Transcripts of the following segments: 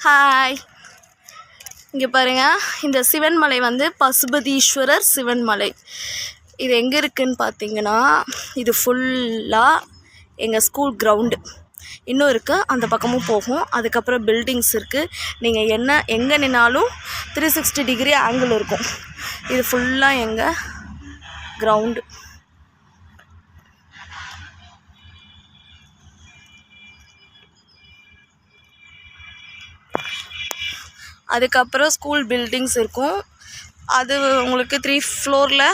Hi, இங்கே பாருங்கள். இந்த சிவன்மலை வந்து பசுபதீஸ்வரர் சிவன்மலை. இது எங்கே இருக்குதுன்னு பார்த்தீங்கன்னா, இது ஃபுல்லாக எங்கள் ஸ்கூல் கிரவுண்டு. இன்னும் இருக்குது, அந்த பக்கமும் போகும். அதுக்கப்புறம் பில்டிங்ஸ் இருக்குது. நீங்கள் எங்கே நின்னாலும் 360 டிகிரி ஆங்கிள் இருக்கும். இது ஃபுல்லாக எங்கள் கிரவுண்டு. அதுக்கப்புறம் ஸ்கூல் பில்டிங்ஸ் இருக்கும். அது உங்களுக்கு 3 ஃப்ளோரில்.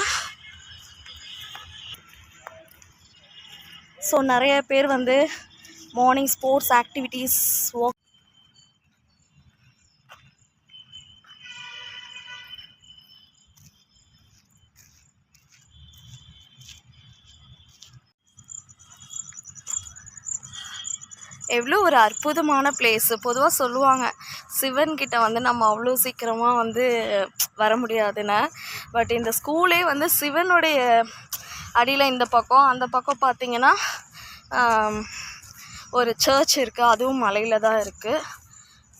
ஸோ நிறைய பேர் வந்து மார்னிங் ஸ்போர்ட்ஸ் ஆக்டிவிட்டீஸ் வாக் எவ்வளோ ஒரு அற்புதமான பிளேஸு. பொதுவாக சொல்லுவாங்க சிவன்கிட்ட வந்து நம்ம அவ்வளோ சீக்கிரமாக வந்து வர முடியாதுன்னு. பட் இந்த ஸ்கூலே வந்து சிவனுடைய அடியில் இந்த பக்கம், அந்த பக்கம் பார்த்திங்கன்னா ஒரு சர்ச் இருக்குது. அதுவும் மலையில் தான் இருக்குது.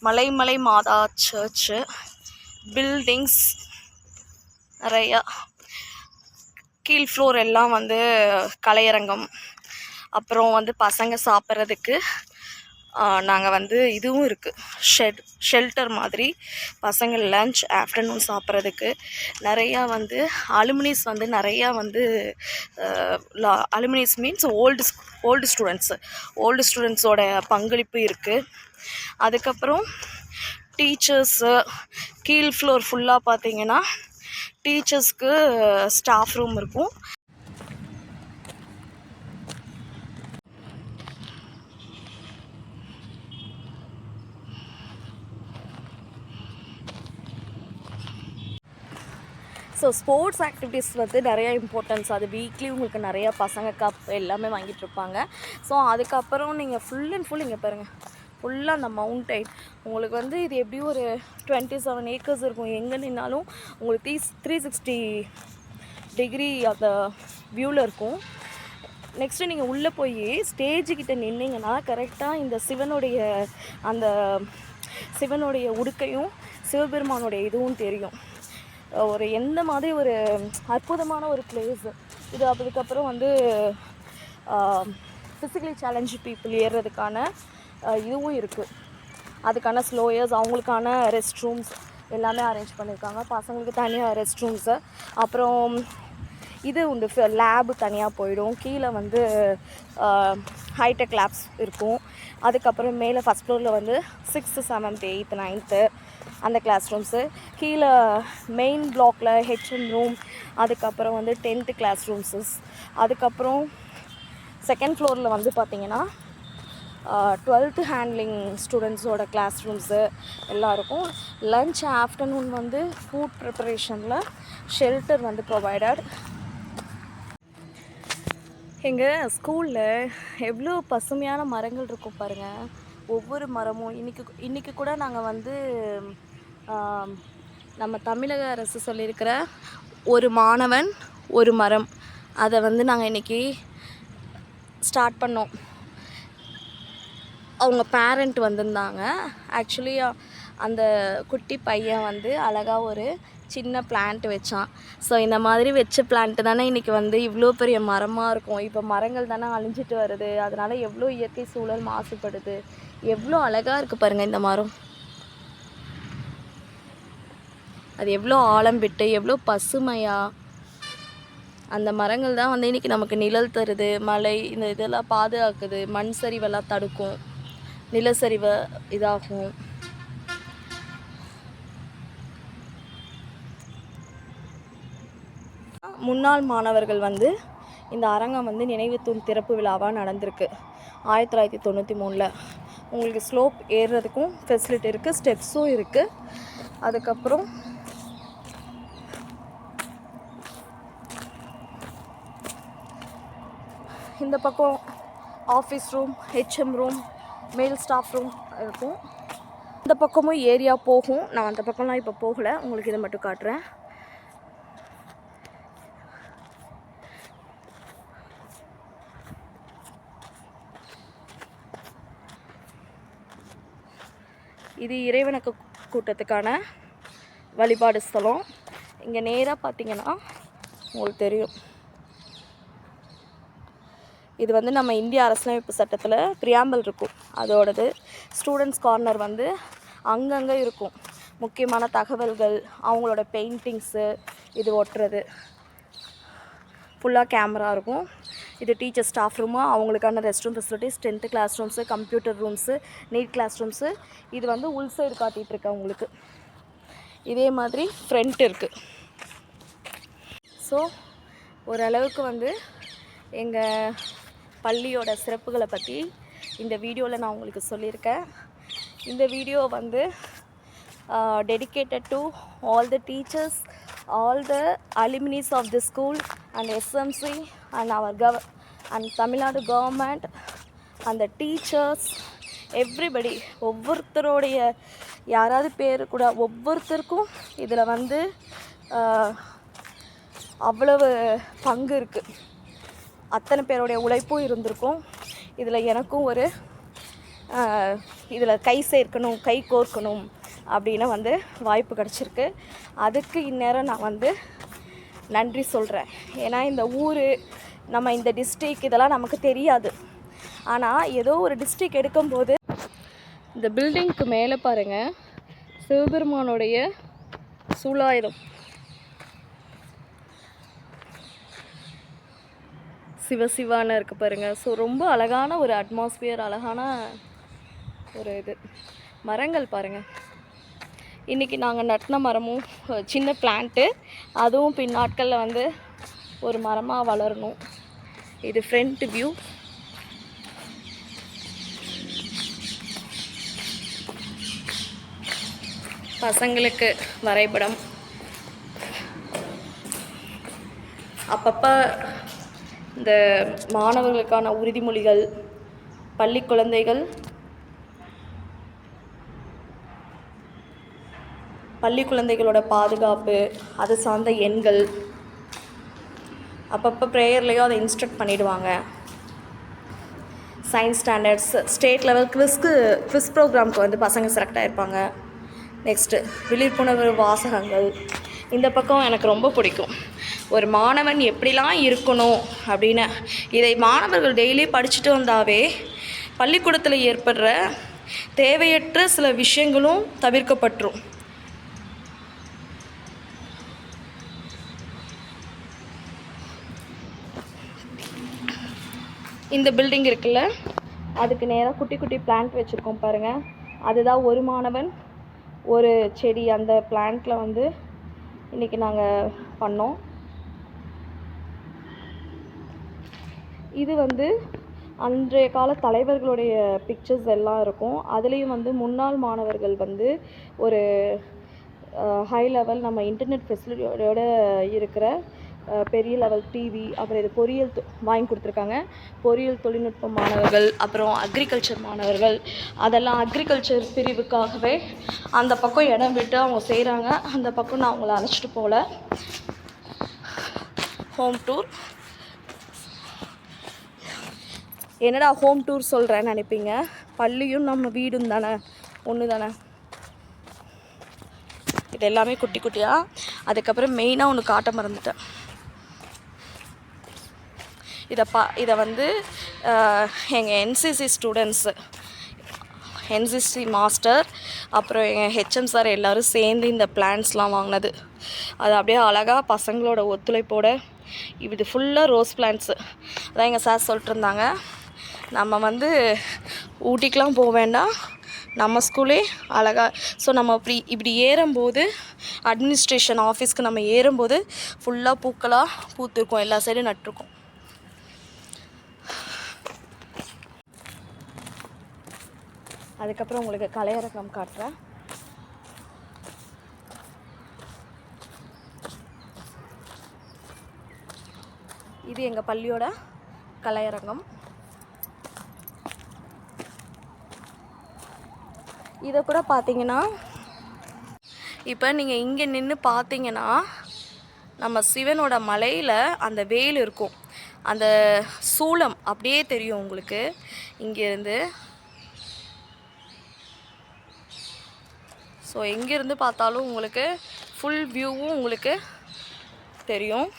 மலை மாதா சர்ச்சு. பில்டிங்ஸ் நிறையா. கீழ் ஃப்ளோர் எல்லாம் வந்து கலையரங்கம். அப்புறம் வந்து பசங்க சாப்பிட்றதுக்கு நாங்கள் வந்து இதுவும் இருக்குது, ஷெல்டர் மாதிரி. பசங்க லன்ச் ஆஃப்டர்நூன் சாப்பிட்றதுக்கு நிறையா வந்து அலுமினிஸ் வந்து நிறையா வந்து அலுமினிஸ் மீன்ஸ் ஓல்டு ஸ்டூடெண்ட்ஸோட பங்களிப்பு இருக்குது. அதுக்கப்புறம் டீச்சர்ஸு கீழ் ஃப்ளோர் ஃபுல்லாக பார்த்திங்கன்னா டீச்சர்ஸ்க்கு ஸ்டாஃப் ரூம் இருக்கும். ஸோ ஸ்போர்ட்ஸ் ஆக்டிவிட்டீஸ் வந்து நிறையா இம்பார்ட்டன்ஸ். அது வீக்லி உங்களுக்கு நிறையா பசங்க கப் எல்லாமே வாங்கிட்டுருப்பாங்க. ஸோ அதுக்கப்புறம் நீங்கள் ஃபுல் அண்ட் ஃபுல் இங்கே பாருங்கள், ஃபுல்லாக அந்த மவுண்டைன் உங்களுக்கு வந்து இது எப்படியும் ஒரு 27 ஏக்கர்ஸ் இருக்கும். எங்கே நின்னாலும் உங்களுக்கு 360 டிகிரி அந்த வியூவில் இருக்கும். நெக்ஸ்ட்டு நீங்கள் உள்ளே போய் ஸ்டேஜுக்கிட்ட நின்னீங்கன்னா கரெக்டாக இந்த சிவனுடைய உடுக்கையும் சிவபெருமானுடைய இதுவும் தெரியும். ஒரு எந்த மாதிரி ஒரு அற்புதமான ஒரு பிளேஸ் இது. அதுக்கப்புறம் வந்து ஃபிசிக்கலி சேலஞ்சு பீப்புள் ஏறுறதுக்கான இதுவும் இருக்குது. அதுக்கான ஸ்லோயர்ஸ், அவங்களுக்கான ரெஸ்ட் ரூம்ஸ் எல்லாமே அரேஞ்ச் பண்ணியிருக்காங்க. பசங்களுக்கு தனியாக ரெஸ்ட் ரூம்ஸு. அப்புறம் இது உண்டு, லேபு தனியாக போயிடும். கீழே வந்து ஹைடெக் லேப்ஸ் இருக்கும். அதுக்கப்புறம் மேலே ஃபஸ்ட் ஃப்ளோரில் வந்து 6th 7th 8th 9th அந்த கிளாஸ் ரூம்ஸு. கீழே மெயின் பிளாக்ல ஹெச்எம் ரூம், அதுக்கப்புறம் வந்து 10th கிளாஸ் ரூம்ஸஸ். அதுக்கப்புறம் செகண்ட் ஃப்ளோரில் வந்து பார்த்திங்கன்னா 12th ஹேண்ட்லிங் ஸ்டூடெண்ட்ஸோட கிளாஸ் ரூம்ஸு எல்லாம் இருக்கும். லன்ச் ஆஃப்டர்நூன் வந்து ஃபுட் ப்ரிப்பரேஷனில் ஷெல்டர் வந்து ப்ரொவைடட். எங்கள் ஸ்கூலில் எவ்வளோ பசுமையான மரங்கள் இருக்கும் பாருங்கள். ஒவ்வொரு மரமும் இன்றைக்கி கூட நாங்கள் வந்து நம்ம தமிழக அரசு சொல்லியிருக்கிற ஒரு மாணவன் ஒரு மரம், அதை வந்து நாங்கள் இன்றைக்கி ஸ்டார்ட் பண்ணோம். அவங்க பேரண்ட் வந்திருந்தாங்க. ஆக்சுவலி அந்த குட்டி பையன் வந்து அழகாக ஒரு சின்ன பிளான்ட் வச்சான். ஸோ இந்த மாதிரி வச்ச பிளான்ட்டு தானே இன்றைக்கி வந்து இவ்வளோ பெரிய மரமாக இருக்கும். இப்போ மரங்கள் தானே அழிஞ்சிட்டு வருது. அதனால் எவ்வளோ இயற்கை சூழல் மாசுபடுது. எவ்வளோ அழகாக இருக்குது பாருங்கள் இந்த மரம். அது எவ்வளோ ஆழம் விட்டு எவ்வளோ பசுமையாக. அந்த மரங்கள் தான் வந்து இன்றைக்கி நமக்கு நிழல் தருது. மழை இந்த இதெல்லாம் பாதுகாக்குது. மண் சரிவெல்லாம் தடுக்கும். நிலச்சரிவை இதாகும். முன்னாள் மாணவர்கள் வந்து இந்த அரங்கம் வந்து நினைவு தூண் திறப்பு விழாவாக நடந்திருக்கு 1993. உங்களுக்கு ஸ்லோப் ஏறுறதுக்கும் ஃபெசிலிட்டி இருக்குது, ஸ்டெப்ஸும் இருக்குது. அதுக்கப்புறம் இந்த பக்கம் ஆஃபீஸ் ரூம், ஹெச்எம் ரூம், மேல் ஸ்டாஃப் ரூம் இருக்கும். இந்த பக்கமும் ஏரியா போகும். நான் அந்த பக்கம்லாம் இப்போ போகலை, உங்களுக்கு இதை மட்டும் காட்டுறேன். இது இறைவணக்க கூட்டத்துக்கான வழிபாடு ஸ்தலம். இங்கே நேராக பார்த்தீங்கன்னா உங்களுக்கு தெரியும், இது வந்து நம்ம இந்திய அரசியலமைப்பு சட்டத்தில் பிரியாம்பல் இருக்கும் அதோடது. ஸ்டூடெண்ட்ஸ் கார்னர் வந்து அங்கங்கே இருக்கும், முக்கியமான தகவல்கள், அவங்களோட பெயிண்டிங்ஸு, இது ஒட்டுறது, ஃபுல்லாக கேமரா இருக்கும். இது டீச்சர் ஸ்டாஃப் ரூமு, அவங்களுக்கான rest room facilities, 10th class rooms, computer rooms, NEET class rooms. இது வந்து உள் சைடு காட்டிகிட்ருக்கேன் உங்களுக்கு. இதே மாதிரி ஃப்ரண்ட் இருக்குது. ஸோ ஓரளவுக்கு வந்து எங்கள் பள்ளியோட சிறப்புகளை பற்றி இந்த வீடியோவில் நான் உங்களுக்கு சொல்லியிருக்கேன். இந்த வீடியோ வந்து dedicated to all the teachers, all the alumni of the school and SMC and our and Tamil Nadu government and the teachers, everybody. ஒவ்வொருத்தருடைய யாராவது பேர் கூட ஒவ்வொருத்தருக்கும் இதில் வந்து அவ்வளவு பங்கு இருக்குது. அத்தனை பேருடைய உழைப்பும் இருந்திருக்கும். இதில் எனக்கும் ஒரு இதில் கை சேர்க்கணும், கை கோர்க்கணும் அப்படின்னு வந்து வாய்ப்பு கிடச்சிருக்கு. அதுக்கு இந்நேரம் நான் வந்து நன்றி சொல்கிறேன். ஏன்னா இந்த ஊர், நம்ம இந்த டிஸ்ட்ரிக் இதெல்லாம் நமக்கு தெரியாது. ஆனால் ஏதோ ஒரு டிஸ்ட்ரிக் எடுக்கும்போது இந்த பில்டிங்க்கு மேலே பாருங்கள், சிவபெருமானுடைய சூலாயுதம், சிவசிவான்னு இருக்குது பாருங்கள். ஸோ ரொம்ப அழகான ஒரு அட்மாஸ்பியர், அழகான ஒரு இது. மரங்கள் பாருங்கள், இன்றைக்கி நாங்கள் நட்டின மரமும் சின்ன பிளான்ட்டு, அதுவும் பின் நாட்களில் வந்து ஒரு மரமாக வளரணும். இது ஃப்ரண்ட் வியூ. பசங்களுக்கு வரைபடம், அப்பப்போ இந்த மாணவர்களுக்கான உறுதிமொழிகள், பள்ளி குழந்தைகள், பள்ளி குழந்தைகளோட பாதுகாப்பு, அது சார்ந்த எண்கள், அப்பப்போ ப்ரேயர்லேயும் அதை இன்ஸ்ட்ரக்ட் பண்ணிவிடுவாங்க. Science standards, state level quiz ப்ரோக்ராமுக்கு வந்து பசங்க செலக்ட் ஆகிருப்பாங்க. நெக்ஸ்ட்டு விழிப்புணர்வு வாசகங்கள். இந்த பக்கம் எனக்கு ரொம்ப பிடிக்கும். ஒரு மாணவன் எப்படிலாம் இருக்கணும் அப்படின்னு, இதை மாணவர்கள் டெய்லி படிச்சுட்டு வந்தாவே பள்ளிக்கூடத்தில் ஏற்படுற தேவையற்ற சில விஷயங்களும் தவிர்க்கப்பட்டுரும். இந்த பில்டிங் இருக்குல்ல, அதுக்கு நேராக குட்டி குட்டி பிளான்ட் வச்சுருக்கோம் பாருங்கள். அதுதான் ஒரு மாணவன் ஒரு செடி. அந்த பிளான்ட்டில் வந்து இன்றைக்கி நாங்கள் பண்ணோம். இது வந்து அன்றைய கால தலைவர்களுடைய பிக்சர்ஸ் எல்லாம் இருக்கும். அதுலேயும் வந்து முன்னாள் மாணவர்கள் வந்து ஒரு ஹை லெவல் நம்ம இன்டர்நெட் ஃபெசிலிட்டியோட இருக்கிற பெரிய லெவல் டிவி, அப்புறம் இது பொறியியல் வாங்கி கொடுத்துருக்காங்க. பொறியியல் தொழில்நுட்ப மாணவர்கள், அப்புறம் அக்ரிகல்ச்சர் மாணவர்கள், அதெல்லாம் அக்ரிகல்ச்சர் பிரிவுக்காகவே அந்த பக்கம் இடம் விட்டு அவங்க செய்கிறாங்க. அந்த பக்கம் நான் அவங்கள அழைச்சிட்டு போகல. Home tour. என்னடா ஹோம் டூர் சொல்கிறேன்னு நினைப்பீங்க. பள்ளியும் நம்ம வீடும் தானே, ஒன்று தானே. இது எல்லாமே குட்டி குட்டியாக. அதுக்கப்புறம் மெயினாக ஒன்று காட்ட மறந்துட்டேன். இதை வந்து எங்கள் என்சிசி ஸ்டூடெண்ட்ஸு, என்சிசி மாஸ்டர், அப்புறம் எங்கள் ஹெச்எம் சார் எல்லோரும் சேர்ந்து இந்த பிளான்ட்ஸ்லாம் வாங்கினது. அது அப்படியே அழகாக பசங்களோட ஒத்துழைப்போட. இது ஃபுல்லாக ரோஸ் பிளான்ட்ஸு. அதான் எங்கள் சார் சொல்லிட்டு இருந்தாங்க, நம்ம வந்து ஊட்டிக்கெலாம் போக வேண்டாம், நம்ம ஸ்கூலே அழகாக. ஸோ நம்ம இப்படி ஏறும்போது, அட்மினிஸ்ட்ரேஷன் ஆஃபீஸ்க்கு நம்ம ஏறும்போது ஃபுல்லாக பூக்களாக பூத்துருக்கும், எல்லா சைடும் நட்டிருக்கோம். அதுக்கப்புறம் உங்களுக்கு கலையரங்கம் காட்டுறேன். இது எங்கள் பள்ளியோட கலையரங்கம். இதை கூட பார்த்தீங்கன்னா, இப்போ நீங்கள் இங்கே நின்று பார்த்தீங்கன்னா நம்ம சிவனோட மலையில் அந்த வேல் இருக்கும், அந்த சூளம் அப்படியே தெரியும் உங்களுக்கு இங்கேருந்து. ஸோ எங்கேருந்து பார்த்தாலும் உங்களுக்கு ஃபுல் வியூவும் உங்களுக்கு தெரியும்.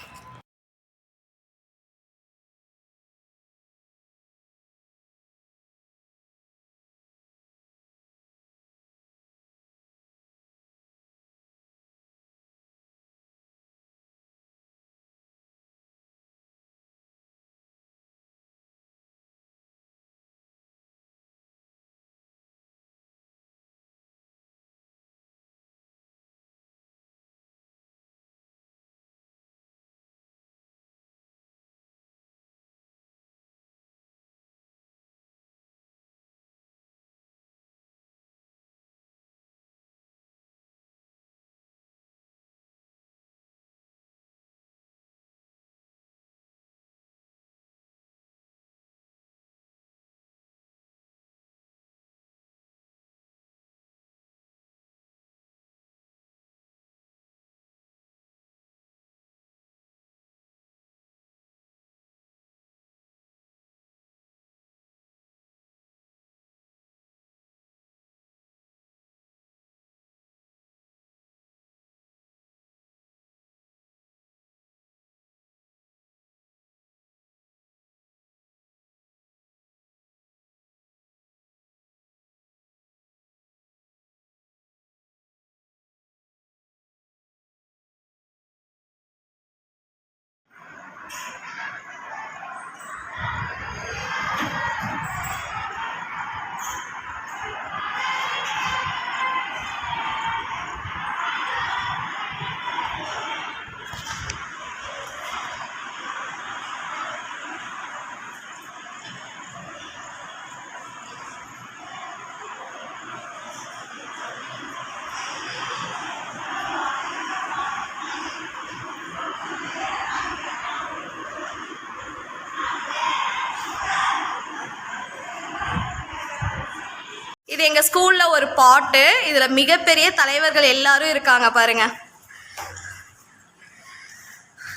இது எங்கள் ஸ்கூலில் ஒரு பாட்டு. இதில் மிகப்பெரிய தலைவர்கள் எல்லாரும் இருக்காங்க பாருங்க.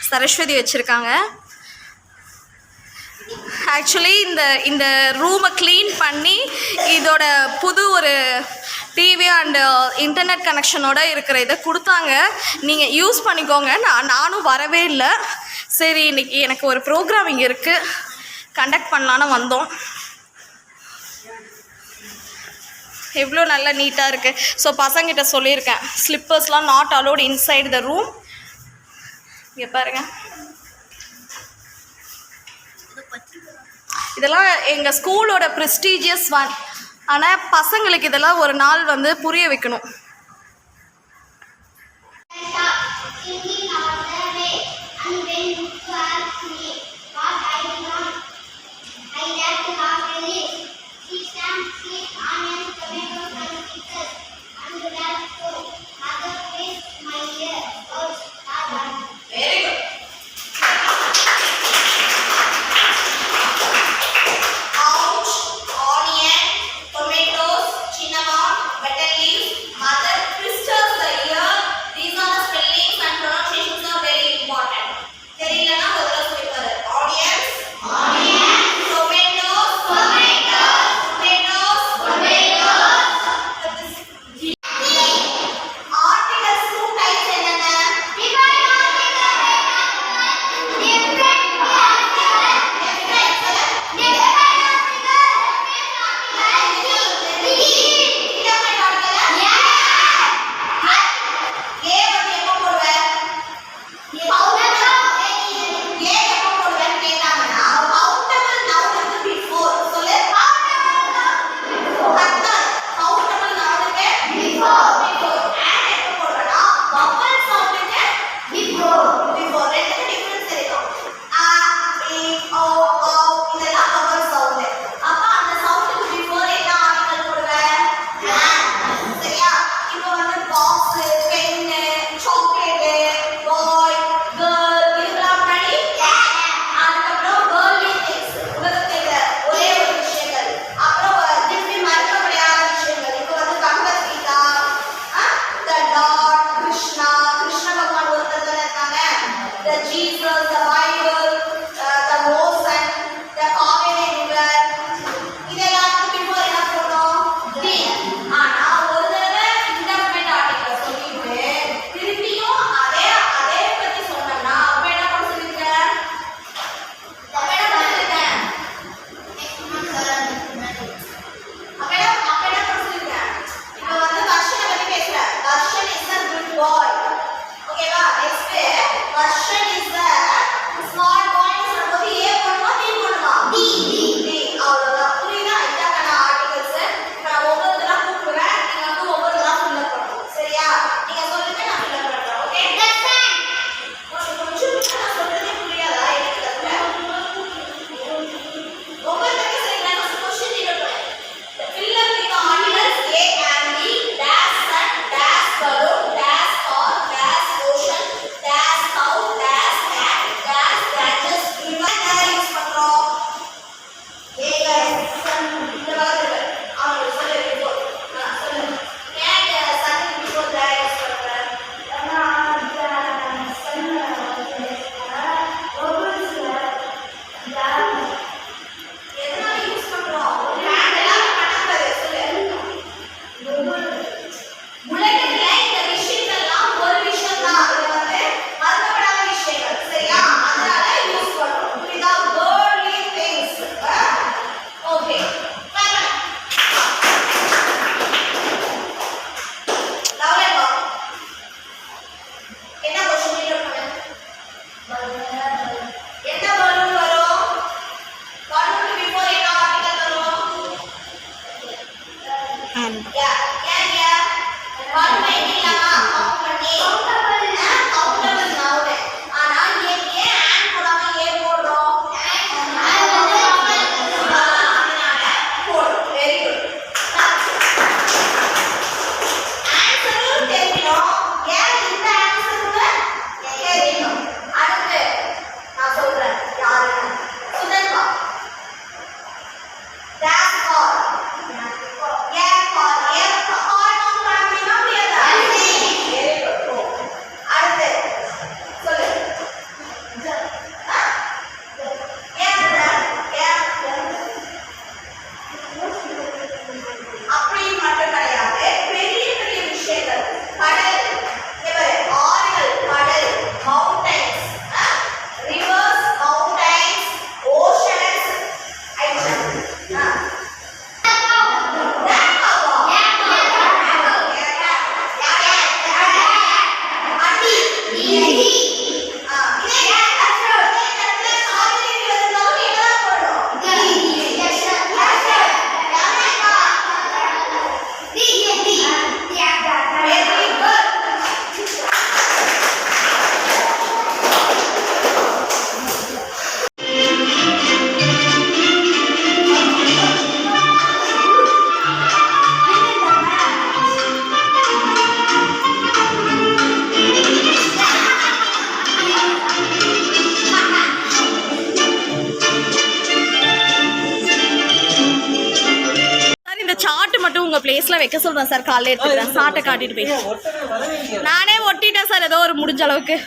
சரஸ்வதி வச்சுருக்காங்க. ஆக்சுவலி இந்த ரூமை க்ளீன் பண்ணி இதோட புது ஒரு டிவி அண்டு இன்டர்நெட் கனெக்ஷனோட இருக்கிற இதை கொடுத்தாங்க. நீங்கள் யூஸ் பண்ணிக்கோங்க. நானும் வரவே இல்லை. சரி, இன்னைக்கு எனக்கு ஒரு ப்ரோக்ராம் இங்கே இருக்குது, கண்டக்ட் பண்ணலான்னு வந்தோம். எவ்வளோ நல்லா நீட்டாக இருக்குது. ஸோ பசங்கிட்ட சொல்லியிருக்கேன், ஸ்லிப்பர்ஸ்லாம் not allowed inside the room. இங்கே பாருங்கள், இதெல்லாம் எங்கள் ஸ்கூலோட ப்ரெஸ்டீஜியஸ் ஒன். ஆனால் பசங்களுக்கு இதெல்லாம் ஒரு நாள் வந்து புரிய வைக்கணும். பிளேஸ்ல வைக்க சொல்றேன் சார். காலைல எடுத்துக்கிறேன். சாட்டை காட்டிட்டு போய் நானே ஒட்டிட்டேன் சார், ஏதோ ஒரு முடிஞ்ச அளவுக்கு.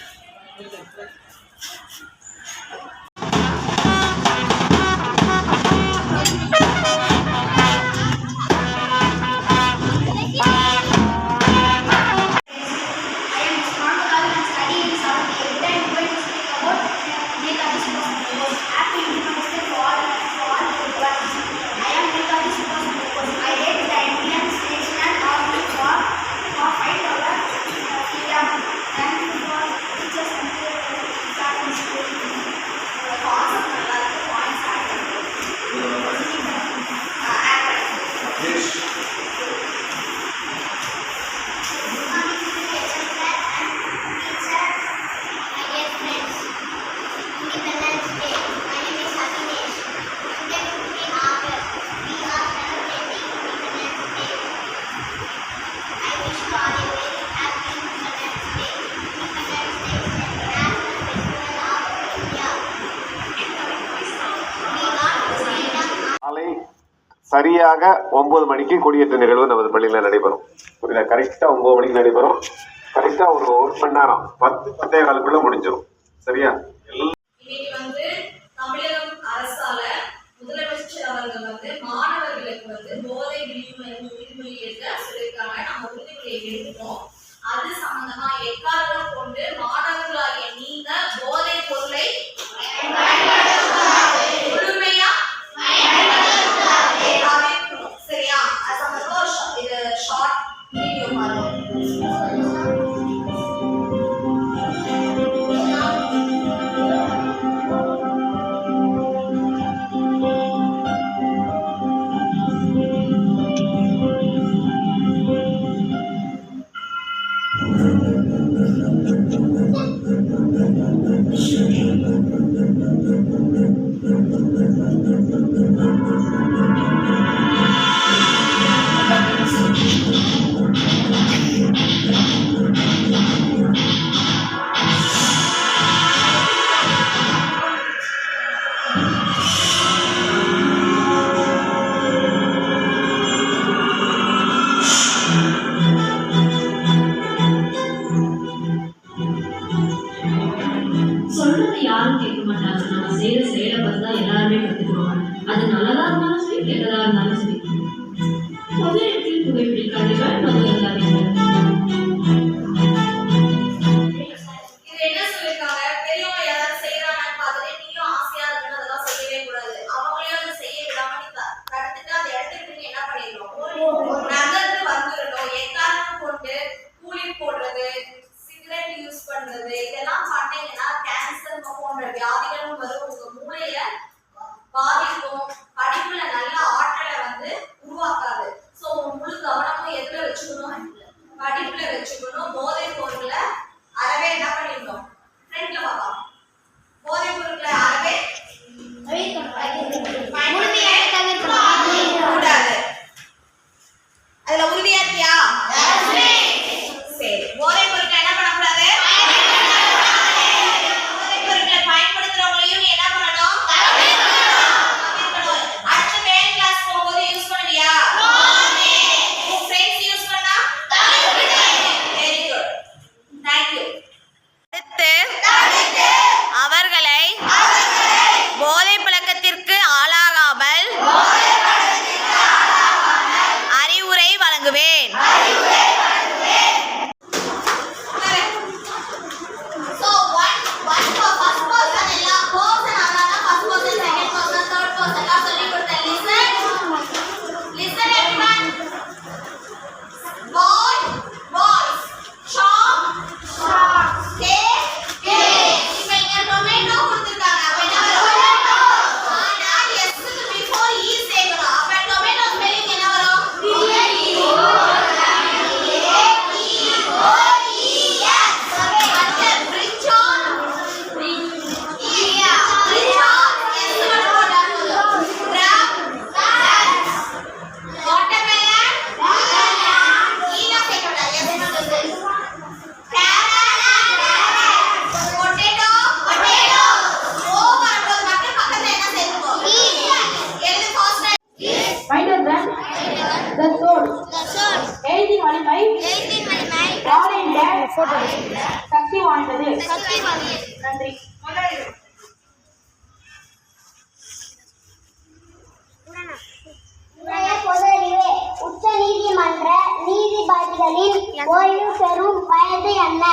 சரியாக 9 மணிக்கு கொடியேற்ற நிகழ்வு நமது பள்ளியில் நடைபெறும். புரியுதா? கரெக்டா 9 மணிக்கு நடைபெறும். கரெக்டா ஒரு 1 மணி நேரம் 10-10 காலுக்குள்ள முடிஞ்சிடும். சரியா? இன்னைக்கு வந்து தமிழகம் அரசால முதலமைச்சர் அவர்கள் வந்து மாணவர்களுக்கு வந்து போதை விழிப்புணர்வு ஏற்க சொல்லியிருக்காங்க. நம்ம உறுதிமொழியை எடுத்துட்டோம். அது சம்பந்தமா எக்காரணம் கொண்டு மாணவர்களாகிய நீங்க போதை பொருளை முழுமையா சரியா? இது ஷார்ட் வீடியோ சொல்றது யாரும் கேட்க மாட்டாங்க. நம்ம செய்யற செயலை பார்த்து தான் எல்லாருமே கத்துக்குவாங்க. அது நல்லதா இருந்தாலும் சரி, கெட்டதா இருந்தாலும் சரி. பொது இடத்தில் புகைப்பிடிக்காதீர்கள், மது இருந்தாதீர்கள். இது என்ன சொல்லிருக்காங்க? பெரியவங்க யாராவது செய்யறாங்கன்னு பார்த்துட்டு நீயும் ஆசையா இருக்குன்னு அதெல்லாம் செய்யவே கூடாது. அவங்களையும் அதை செய்ய விடாம நீ தடுத்துட்டு அந்த இடத்துக்கு நீ என்ன பண்ணிடணும்? நகர்ந்து வந்துடணும். எக்காரணம் கொண்டு கூலி போடுறது, சிகரெட் யூஸ் பண்றது, இதெல்லாம் பண்ணீங்கன்னா கேன்சர் போன்ற வியாதிகளும் வரும். உங்க மூளையில பாதிக்கும். படிப்புல நல்ல ஆற்றலை வந்து உருவாக்காது. சோ முழு கவனம் வணங்குவேன். சக்தி வாய்ந்தது. நன்றி. உச்ச நீதிமன்ற நீதிபதிகளின் ஓய்வு பெறும் வயது என்ன?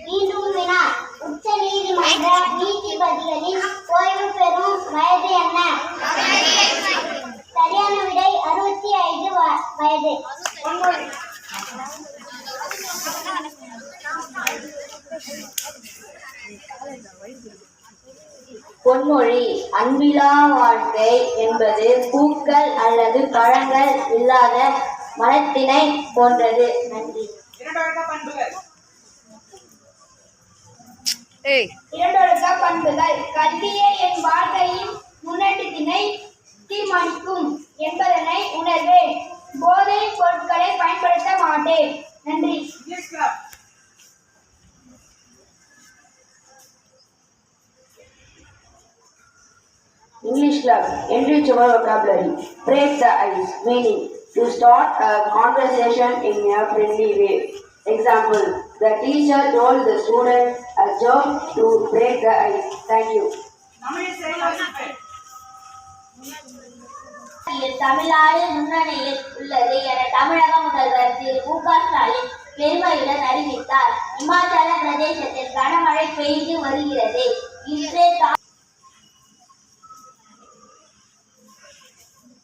மீண்டும் வினா. உச்ச நீதிமன்ற நீதிபதிகளின் ஓய்வு பெறும் வயது என்ன? சரியான விடை 65 வயது. பொன்மொழி. அன்பிலா வாழ்க்கை என்பது பூக்கள் அல்லது பழங்கள் இல்லாத மரத்தினை போன்றது. நன்றி. இரண்டொழுக்க பண்புகள். கல்வியே என் வாழ்க்கையின் முன்னேற்றத்தினை தீர்மானிக்கும் என்பதனை உணர்வேன். போதை பொருட்களை பயன்படுத்த மாட்டேன். நன்றி. English club. Enrich our vocabulary. Break the ice. Meaning to start a conversation in a friendly way. Example: the teacher told the student a joke to break the ice. Thank you. Tamil Nadu முன்னணியில் உள்ளது என தமிழக முதல்வர் திரு மு.க. ஸ்டாலின் பெருமையுடன் அறிவித்தார். இமாச்சல பிரதேசத்தில் கனமழை பெய்து வருகிறது.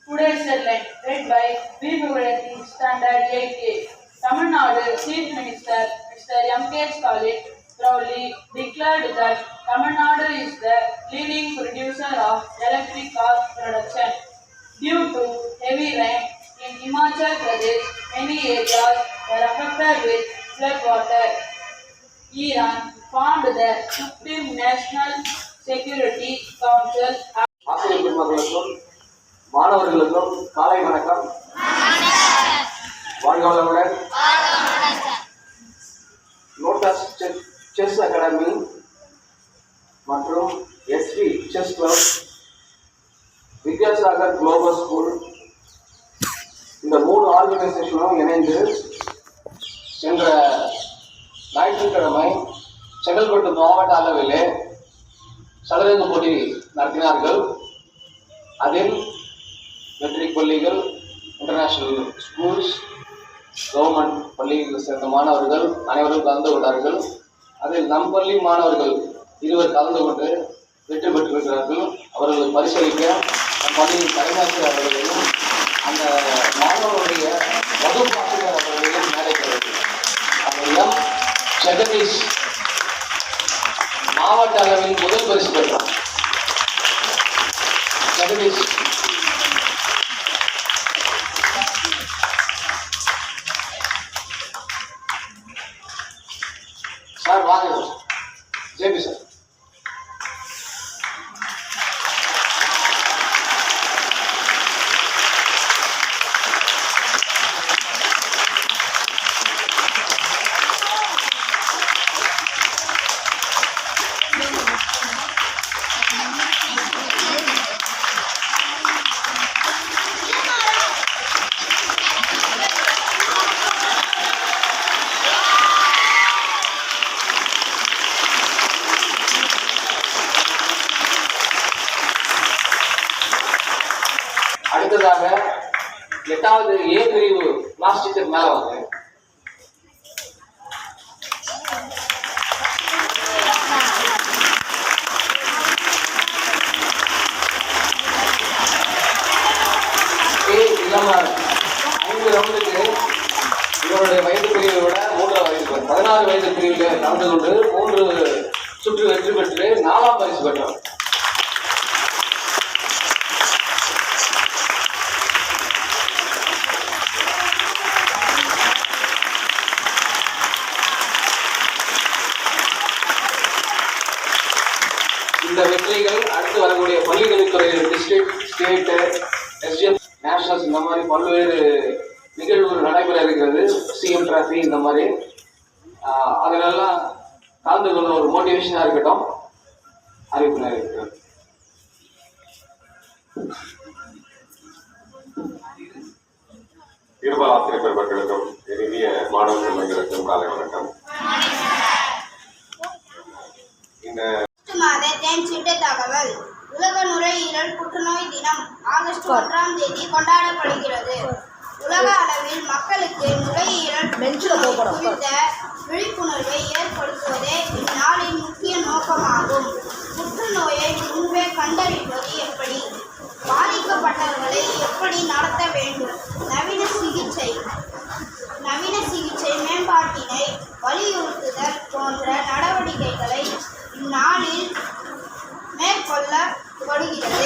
Today's headline read by V. Vivayathi, Standard 8A. Tamil Nadu Chief Minister Mr. M.K. Stalin proudly declared that Tamil Nadu is the leading producer of electric car production. Due to heavy rain in Himachal Pradesh, many areas were affected with flood water. Iran formed the Supreme National Security Council. மாணவர்களுக்கும் காலை வணக்கம். வாழ்க வளமுடன். Lotus chess academy மற்றும் SV chess club, Vidyasagar global school, இந்த 3 ஆர்கனைசேஷனும் இணைந்து சென்ற ஞாயிற்றுக்கிழமை செங்கல்பட்டு மாவட்ட அளவிலே சதுரங்க போட்டி நடத்தினார்கள். அதில் மெட்ரிக் பள்ளிகள், இன்டர்நேஷனல் ஸ்கூல்ஸ், கவர்மெண்ட் பள்ளிகள் சேர்ந்த மாணவர்கள் அனைவரும் கலந்து கொண்டார்கள். அதில் நம் பள்ளி மாணவர்கள் 20 கலந்து கொண்டு வெற்றி பெற்றிருக்கிறார்கள். அவர்களை பரிசீலிக்க நம் பள்ளியின் தலைமையாசிரியர் அவர்களையும் அந்த மாணவருடைய வகுப்பாசிரியர் அவர்களையும் மேடைக்கிறது. அவர் ஜெகதீஷ் மாவட்ட அளவில் முதல் பரிசு பெற்றார். ஜெகதீஷ் சார் வாங்க. JP sir. 8வது ஏ பிரிவு கிளாஸ் டீச்சர் மேல வாங்க. இல்லாமல் 5 ரவுண்டுக்கு இவருடைய வயது பிரிவை விட 3 வயது 16 வயது பிரிவில் கலந்து கொண்டு 3 சுற்று வெற்றி பெற்று 4ஆம் பரிசு பெற்றார். இந்த வெற்றிகள் அடுத்து வரக்கூடிய பள்ளிக்கல்வித்துறையில் டிஸ்ட்ரிக்ட், ஸ்டேட், எஸ்டிஎம், நேஷனல்ஸ் இந்த மாதிரி பல்வேறு நிகழ்வுகள் நடைபெற இருக்கிறது. சிஎம் டிராஃபி இந்த மாதிரி அதிலெல்லாம் கலந்து கொள்ள ஒரு மோட்டிவேஷனாக இருக்கட்டும். அறிவிப்பு இருக்கிறது. இருபால் ஆசிரியர் பெருமக்களுக்கும் இனிய மாணவ செல்வங்களுக்கும் காலை வணக்கம். இந்த மாத தேன் சிட்டு தகவல். உலக நுரையீரல் புற்றுநோய் தினம் ஆகஸ்ட் 1ஆம் தேதி கொண்டாடப்படுகிறது. உலக அளவில் மக்களுக்கு நுரையீரல் குறித்த விழிப்புணர்வை ஏற்படுத்துவதே இந்நாளின் முக்கிய நோக்கமாகும். புற்றுநோயை முன்பே கண்டறிவது எப்படி, பாதிக்கப்பட்டவர்களை எப்படி நடத்த வேண்டும், நவீன சிகிச்சை மேம்பாட்டினை வலியுறுத்துதல் போன்ற நடவடிக்கைகளை இந்நாளில் மேற்கொள்ளப்படுகிறது.